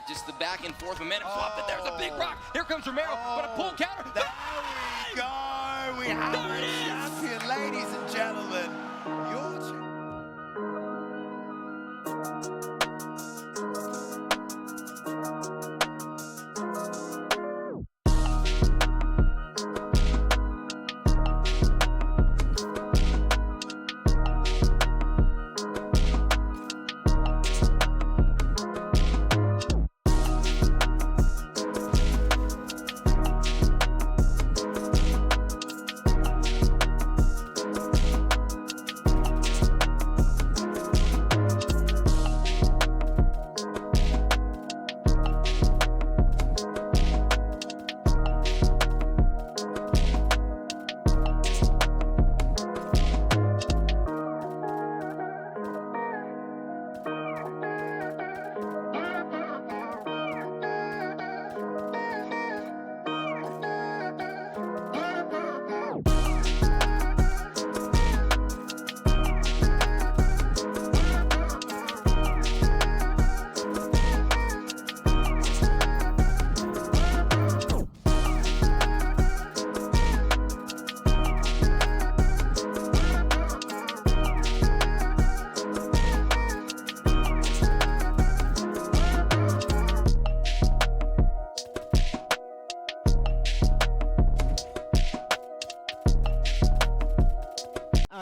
Just the back and forth momentum swap. But there's a big rock. Here comes Romero, but a pull counter. There we go. We have a champion, ladies and gentlemen.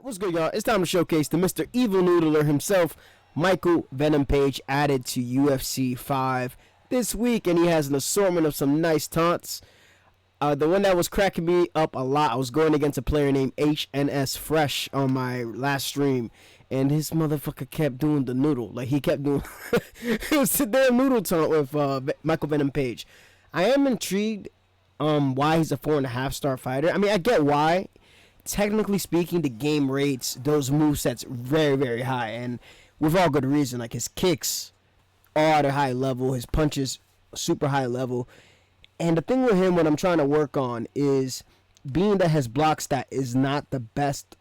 What's good, y'all? It's time to showcase the Mr. Evil Noodler himself, Michael Venom Page, added to UFC 5 this week, and he has an assortment of some nice taunts. The one that was cracking me up a lot, I was going against a player named HNS Fresh on my last stream, and his motherfucker kept doing the noodle. Like, he kept doing it was a damn noodle taunt with Michael Venom Page. I am intrigued why he's a 4.5 star fighter. I mean, I get why. Technically speaking, the game rates those movesets very, very high, and with all good reason. Like, his kicks are at a high level, his punches super high level. And the thing with him, what I'm trying to work on is, being that his block stat is not the best,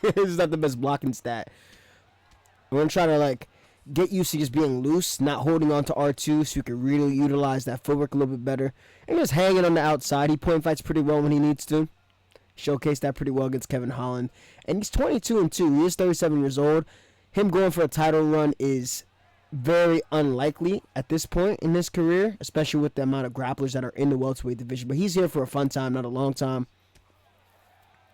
it's not the best blocking stat. I'm gonna try to like get used to just being loose, not holding on to R2, so you can really utilize that footwork a little bit better, and just hanging on the outside. He point fights pretty well when he needs to. Showcased that pretty well against Kevin Holland. And he's 22-2. He is 37 years old. Him going for a title run is very unlikely at this point in his career, especially with the amount of grapplers that are in the welterweight division. But he's here for a fun time, not a long time.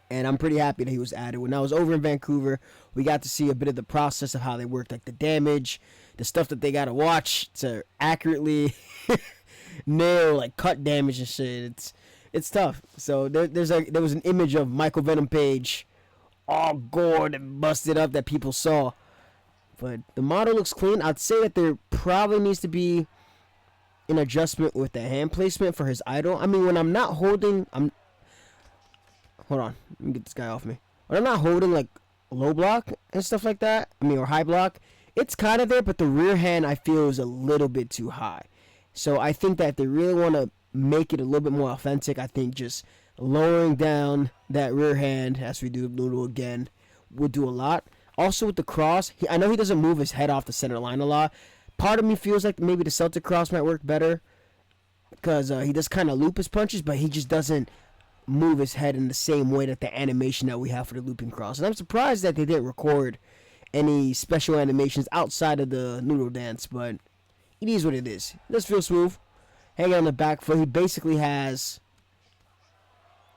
And I'm pretty happy that he was added. When I was over in Vancouver, we got to see a bit of the process of how they work, like the damage, the stuff that they got to watch to accurately nail, like, cut damage and shit. It's tough. So there was an image of Michael Venom Page all gored and busted up that people saw. But the model looks clean. I'd say that there probably needs to be an adjustment with the hand placement for his idol. I mean, when I'm not holding... Hold on. Let me get this guy off me. When I'm not holding, like, low block and stuff like that, I mean, or high block, it's kind of there, but the rear hand, I feel, is a little bit too high. So I think that if they really want to make it a little bit more authentic, I think just lowering down that rear hand, as we do noodle again, would do a lot. Also with the cross, I know he doesn't move his head off the center line a lot. Part of me feels like maybe the Celtic cross might work better, because he does kind of loop his punches, but he just doesn't move his head in the same way that the animation that we have for the looping cross. And I'm surprised that they didn't record any special animations outside of the noodle dance, but it is what it is. It does feel smooth. Hanging on the back foot, he basically has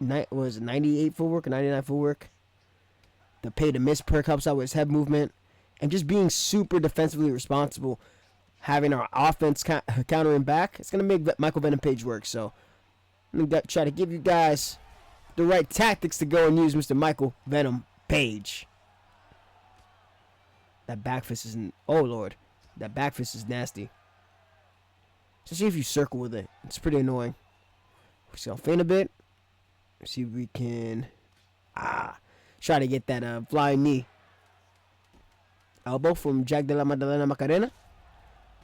98 footwork or 99 footwork. The pay to miss perk helps out with his head movement, and just being super defensively responsible, having our offense countering back. It's gonna make Michael Venom Page work. So I'm gonna try to give you guys the right tactics to go and use Mr. Michael Venom Page. That back fist is that back fist is nasty. Especially if you circle with it. It's pretty annoying. So I'll feint a bit. See if we can try to get that flying knee. Elbow from Jack de la Madalena Macarena.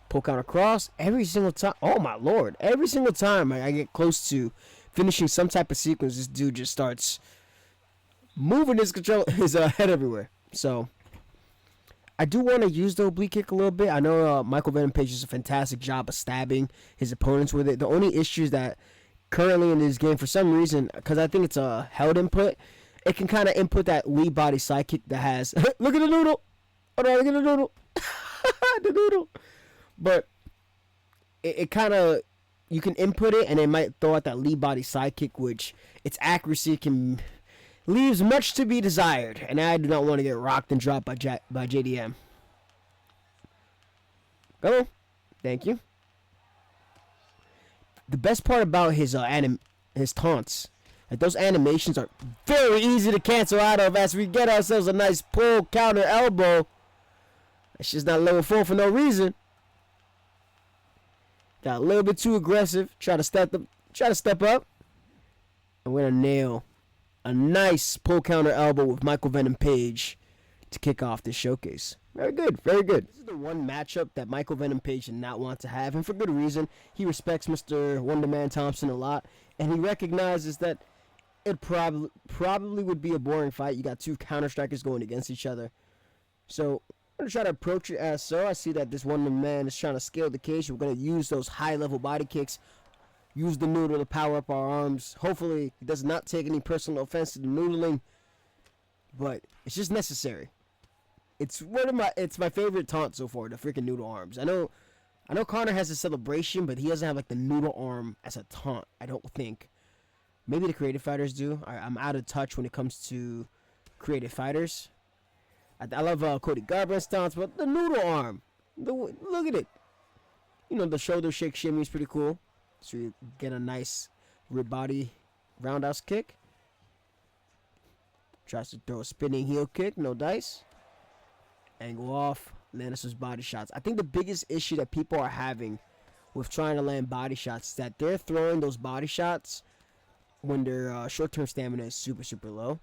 Pull counter cross. Every single time. Oh my lord. Every single time I get close to finishing some type of sequence, this dude just starts moving his head everywhere. So I do want to use the oblique kick a little bit. I know Michael Venom Page does a fantastic job of stabbing his opponents with it. The only issue is that currently in this game, for some reason, because I think it's a held input, it can kind of input that lead body side kick that has... Look at the noodle! Hold on, look at the noodle! The noodle! But it kind of... You can input it, and it might throw out that lead body side kick, which its accuracy can... leaves much to be desired, and I do not want to get rocked and dropped by JDM. Go. Thank you. The best part about his taunts, like those animations are very easy to cancel out of as we get ourselves a nice pull counter elbow. It's just not level 4 for no reason. Got a little bit too aggressive. Try to step up. And we're gonna nail a nice pull counter elbow with Michael Venom Page to kick off this showcase. Very good, very good. This is the one matchup that Michael Venom Page did not want to have, and for good reason. He respects Mr. Wonderman Thompson a lot, and he recognizes that it probably would be a boring fight. You got two counter strikers going against each other. So I'm going to try to approach it as so. I see that this Wonderman is trying to scale the cage. We're going to use those high-level body kicks. Use the noodle to power up our arms. Hopefully, he does not take any personal offense to the noodling. But it's just necessary. It's my favorite taunt so far, the freaking noodle arms. I know Connor has a celebration, but he doesn't have like the noodle arm as a taunt, I don't think. Maybe the creative fighters do. I'm out of touch when it comes to creative fighters. I love Cody Garbrandt's taunts, but the noodle arm, look at it. You know, the shoulder shake shimmy is pretty cool. So you get a nice rib body roundhouse kick. Tries to throw a spinning heel kick, no dice. Angle off, land us with body shots. I think the biggest issue that people are having with trying to land body shots is that they're throwing those body shots when their short-term stamina is super, super low.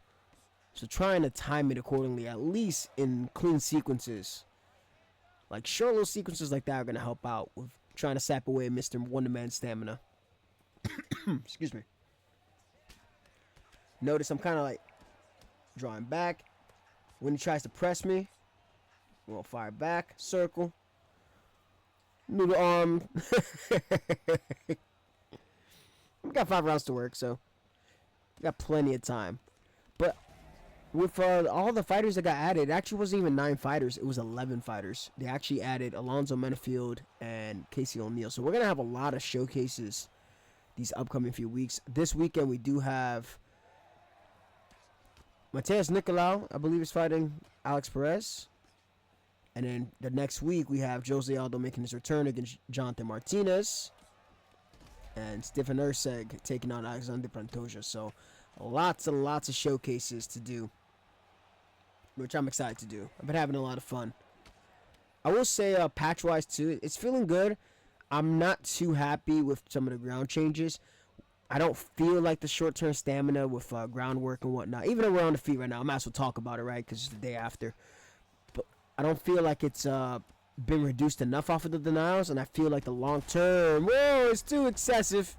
So trying to time it accordingly, at least in clean sequences. Like short little sequences like that are going to help out with trying to sap away Mr. Wonderman's stamina. Excuse me. Notice I'm kind of like drawing back. When he tries to press me, we'll fire back, circle. Noodle arm. We got 5 rounds to work, so we got plenty of time. But with all the fighters that got added, it actually wasn't even 9 fighters. It was 11 fighters. They actually added Alonzo Menafield and Casey O'Neill. So we're going to have a lot of showcases these upcoming few weeks. This weekend we do have Mateus Nicolau, I believe, is fighting Alex Perez. And then the next week we have Jose Aldo making his return against Jonathan Martinez. And Stefan Erceg taking on Alexander Pantoja. So lots and lots of showcases to do, which I'm excited to do. I've been having a lot of fun. I will say patch-wise too, it's feeling good. I'm not too happy with some of the ground changes. I don't feel like the short-term stamina with groundwork and whatnot. Even though we're on the feet right now, I might as well talk about it, right? Because it's the day after. But I don't feel like it's been reduced enough off of the denials, and I feel like the long-term, whoa, it's too excessive.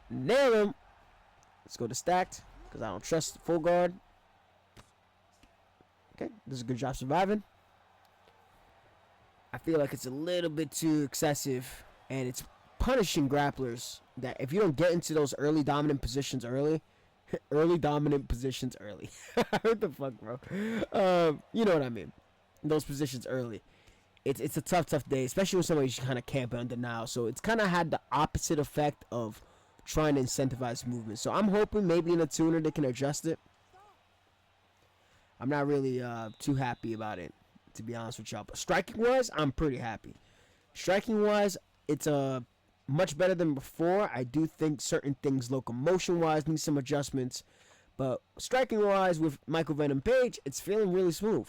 Nail him. Let's go to stacked, because I don't trust full guard. Okay, this is a good job surviving. I feel like it's a little bit too excessive, and it's punishing grapplers that if you don't get into those early dominant positions early, what the fuck, bro? You know what I mean. Those positions early. It's a tough day, especially when somebody's kind of camping on denial. So it's kind of had the opposite effect of trying to incentivize movement. So I'm hoping maybe in a tuner they can adjust it. I'm not really too happy about it, to be honest with y'all. But striking-wise, I'm pretty happy. Striking-wise, it's much better than before. I do think certain things locomotion-wise need some adjustments. But striking-wise, with Michael Venom Page, it's feeling really smooth.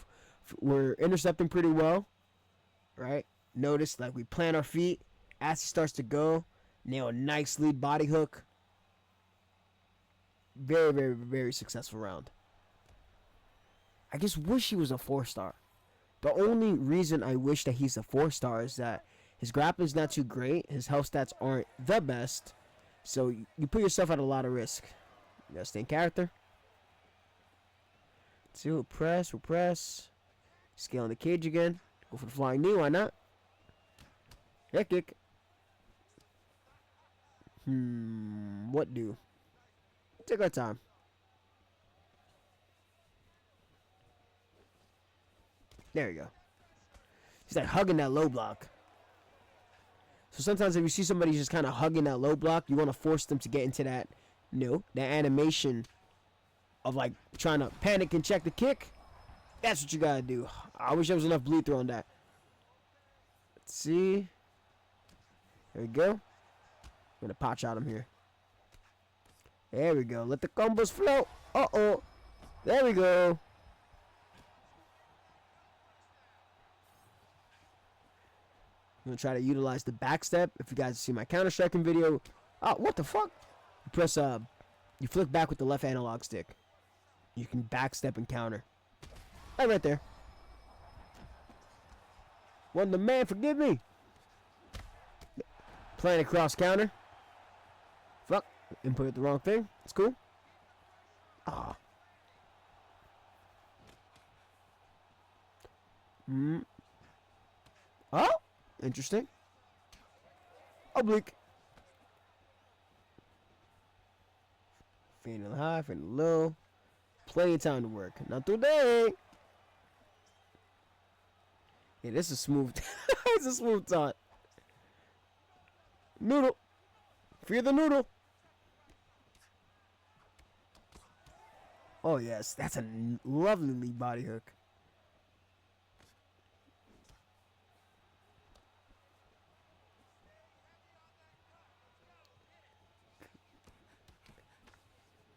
We're intercepting pretty well, right? Notice, like, we plant our feet. As he starts to go, nail a nice lead body hook. Very, very, very successful round. I just wish he was a 4-star. The only reason I wish that he's a 4-star is that his grappling's not too great. His health stats aren't the best. So you put yourself at a lot of risk. You gotta stay in character. See, we'll press. Scale on the cage again. Go for the flying knee. Why not? Head kick. What do? Take our time. There you go. He's like hugging that low block. So sometimes if you see somebody just kind of hugging that low block, you want to force them to get into that, that animation of like trying to panic and check the kick. That's what you gotta do. I wish there was enough bleed through on that. Let's see. There we go. I'm gonna pot shot him here. There we go. Let the combos flow. Uh-oh. There we go. I'm gonna try to utilize the back step. If you guys see my counter striking video, oh, what the fuck? You press you flick back with the left analog stick. You can back step and counter. Right there. Wonder man, forgive me. Playing a cross counter. Fuck, input the wrong thing. It's cool. Ah. Oh. Interesting. Oblique. Fading high, fading low. Plenty of time to work. Not today. Yeah, this is smooth. It's a smooth taunt. Noodle. Fear the noodle. Oh, yes. That's a lovely body hook.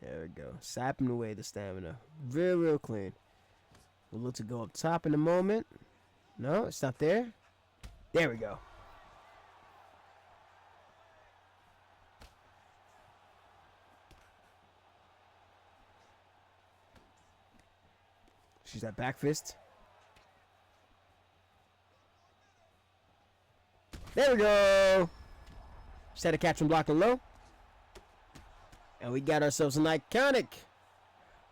There we go. Sapping away the stamina. Real clean. We'll look to go up top in a moment. No, it's not there. There we go. She's that back fist. There we go. Just had to catch him blocking low. And we got ourselves an iconic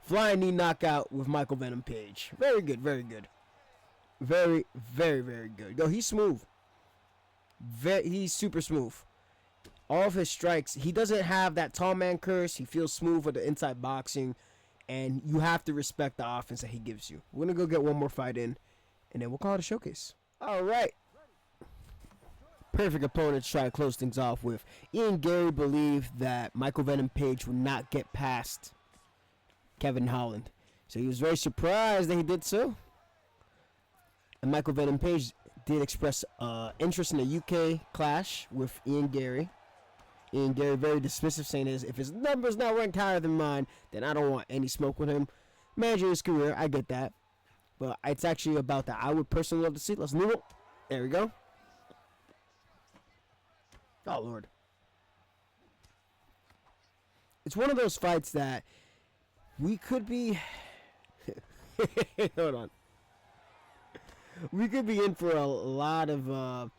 flying knee knockout with Michael Venom Page. Very good, very good. Very good. Yo, he's smooth. He's super smooth. All of his strikes, he doesn't have that tall man curse. He feels smooth with the inside boxing. And you have to respect the offense that he gives you. We're going to go get one more fight in. And then we'll call it a showcase. All right. Perfect opponent to try to close things off with. Ian Garry believed that Michael Venom Page would not get past Kevin Holland. So he was very surprised that he did so. And Michael Venom Page did express interest in a UK clash with Ian Garry. Ian Garry very dismissive, saying if his number's not ranked higher than mine, then I don't want any smoke with him. Managing his career, I get that. But it's actually about that. I would personally love to see. Let's move it. There we go. Oh, Lord. It's one of those fights that we could be... Hold on. We could be in for a lot of...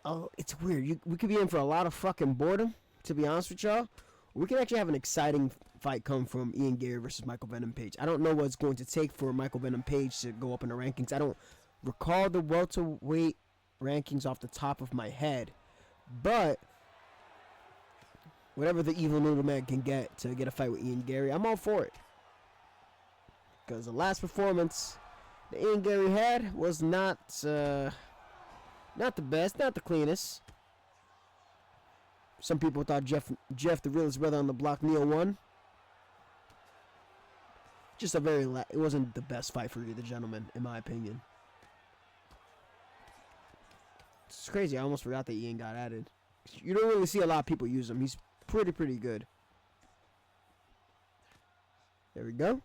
Oh, it's weird. We could be in for a lot of fucking boredom, to be honest with y'all. We could actually have an exciting fight come from Ian Garry versus Michael Venom Page. I don't know what it's going to take for Michael Venom Page to go up in the rankings. I don't recall the welterweight rankings off the top of my head. But whatever the evil noodle man can get to get a fight with Ian Garry, I'm all for it. Because the last performance that Ian Garry had was not the best, not the cleanest. Some people thought Jeff the realest brother on the block, Neil won. Just it wasn't the best fight for either gentleman, in my opinion. It's crazy. I almost forgot that Ian got added. You don't really see a lot of people use him. He's pretty good. There we go.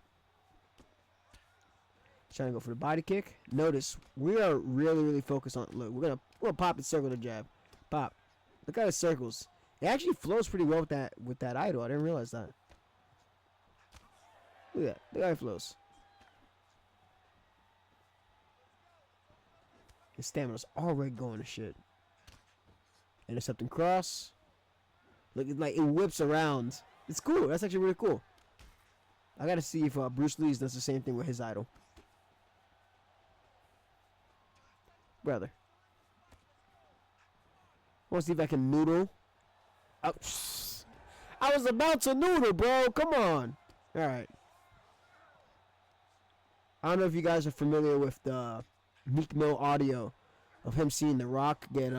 Trying to go for the body kick. Notice we are really focused on. Look, we're gonna pop and circle the jab. Pop. Look at his circles. It actually flows pretty well with that idol. I didn't realize that. Look at that. Look how it flows. His stamina's already going to shit. Intercepting cross. Look, like it whips around. It's cool. That's actually really cool. I gotta see if Bruce Lee does the same thing with his idol. Brother. Want to see if I can noodle. Oh, I was about to noodle, bro. Come on. All right. I don't know if you guys are familiar with the Meek Mill audio of him seeing The Rock get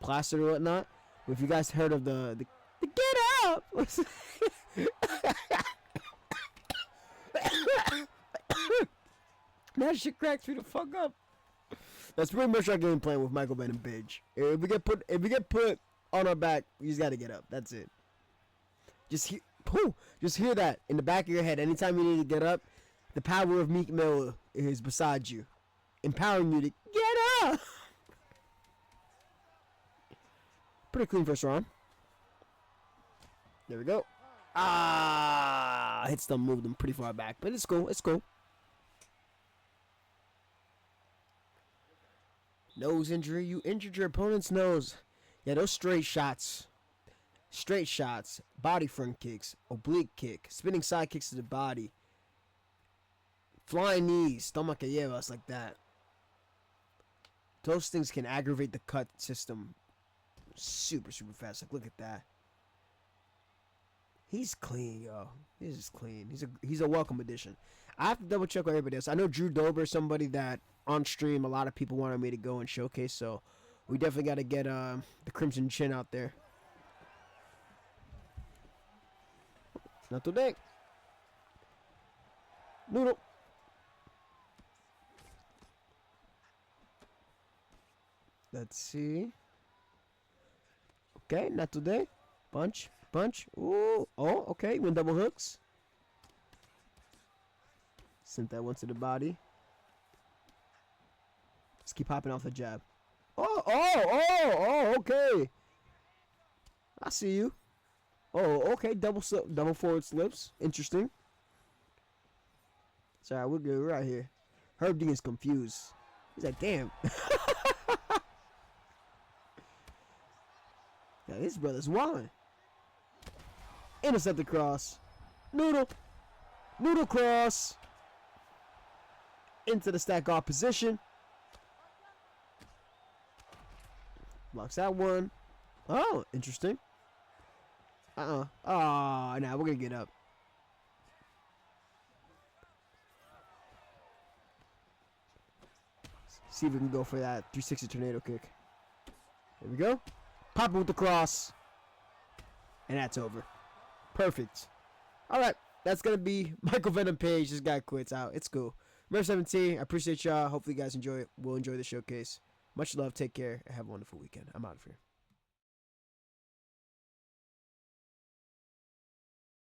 plastered or whatnot. But if you guys heard of the get up. That shit cracks me the fuck up. That's pretty much our game plan with Michael Venom Page. If we get put on our back, we just gotta get up. That's it. Just hear that in the back of your head. Anytime you need to get up, the power of Meek Mill is beside you, empowering you to get up. Pretty clean first round. There we go. Hit stump moved him pretty far back, but it's cool. It's cool. Nose injury. You injured your opponent's nose. Yeah, those straight shots, body front kicks, oblique kick, spinning side kicks to the body, flying knees, tomaquilleras like that. Those things can aggravate the cut system super fast. Like, look at that. He's clean, yo. He's just clean. He's a welcome addition. I have to double check on everybody else. I know Drew Dober is somebody that on stream a lot of people wanted me to go and showcase, so we definitely got to get the Crimson Chin out there. Not today. Noodle. Let's see. Okay, not today. Punch. Ooh. Oh, okay. Win double hooks. Sent that one to the body. Let's keep hopping off the jab. Oh, okay. I see you. Oh, okay. Double forward slips. Interesting. Sorry, we're good. We're right here. Herb D is confused. He's like, damn. Yeah, this brother's wilding. Intercept the cross. Noodle cross. Into the stack off position. Blocks that one. Oh, interesting. Oh, nah, we're gonna get up. See if we can go for that 360 tornado kick. There we go. Pop it with the cross. And that's over. Perfect. Alright, that's gonna be Michael Venom Page. This guy quits out. It's cool. Remember 17. I appreciate y'all. Hopefully you guys will enjoy the showcase. Much love. Take care. Have a wonderful weekend. I'm out of here.